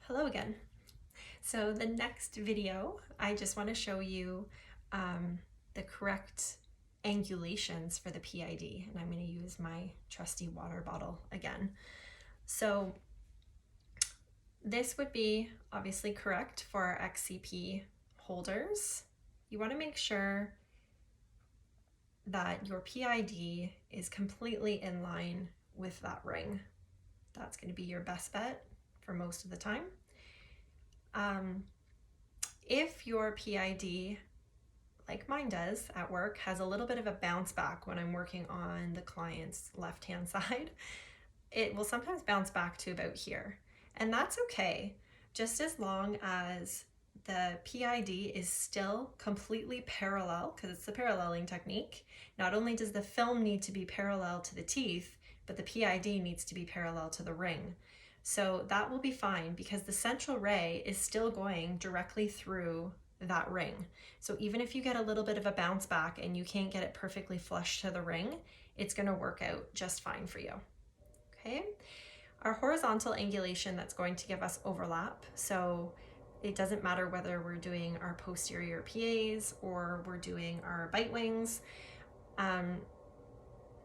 Hello again. So the next video, I just want to show you the correct angulations for the PID, and I'm going to use my trusty water bottle again. So this would be obviously correct for our XCP holders. You want to make sure that your PID is completely in line with that ring. That's going to be your best bet for most of the time. If your PID, like mine does at work, has a little bit of a bounce back when I'm working on the client's left-hand side, it will sometimes bounce back to about here. And that's okay, just as long as the PID is still completely parallel, because it's the paralleling technique. Not only does the film need to be parallel to the teeth, but the PID needs to be parallel to the ring. So that will be fine because the central ray is still going directly through that ring. So even if you get a little bit of a bounce back and you can't get it perfectly flush to the ring, it's going to work out just fine for you. Okay. Our horizontal angulation, that's going to give us overlap. So it doesn't matter whether we're doing our posterior PAs or we're doing our bite wings.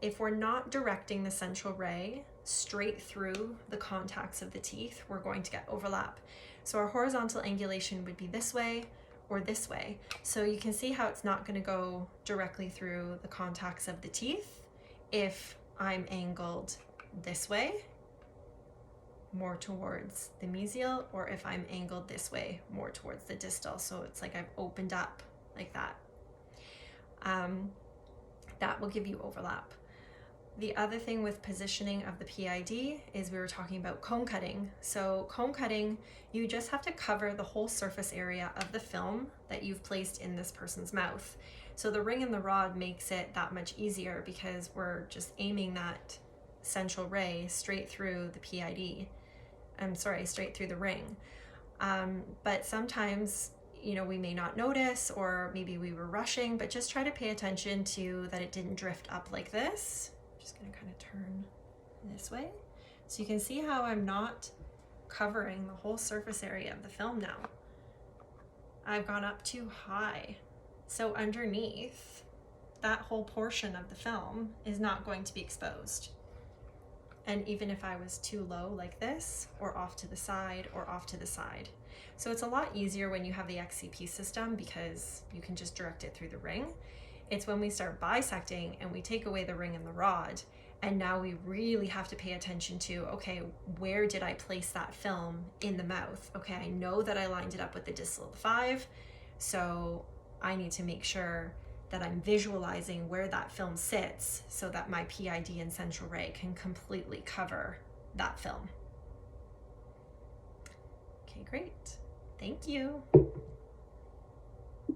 If we're not directing the central ray straight through the contacts of the teeth, we're going to get overlap. So our horizontal angulation would be this way or this way. So you can see how it's not going to go directly through the contacts of the teeth if I'm angled this way, more towards the mesial, or if I'm angled this way, more towards the distal. So it's like I've opened up like that. That will give you overlap. The other thing with positioning of the PID is we were talking about cone cutting. So cone cutting, you just have to cover the whole surface area of the film that you've placed in this person's mouth. So the ring and the rod makes it that much easier because we're just aiming that central ray straight through the PID. Straight through the ring. But sometimes, we may not notice, or maybe we were rushing, but just try to pay attention to that it didn't drift up like this. Just going to kind of turn this way. So you can see how I'm not covering the whole surface area of the film now. I've gone up too high. So underneath, that whole portion of the film is not going to be exposed. And even if I was too low like this, or off to the side, or off to the side. So it's a lot easier when you have the XCP system because you can just direct it through the ring. It's when we start bisecting and we take away the ring and the rod, and now we really have to pay attention to, okay, where did I place that film in the mouth? Okay, I know that I lined it up with the distal 5, so I need to make sure that I'm visualizing where that film sits so that my PID and central ray can completely cover that film. Okay, great. Thank you.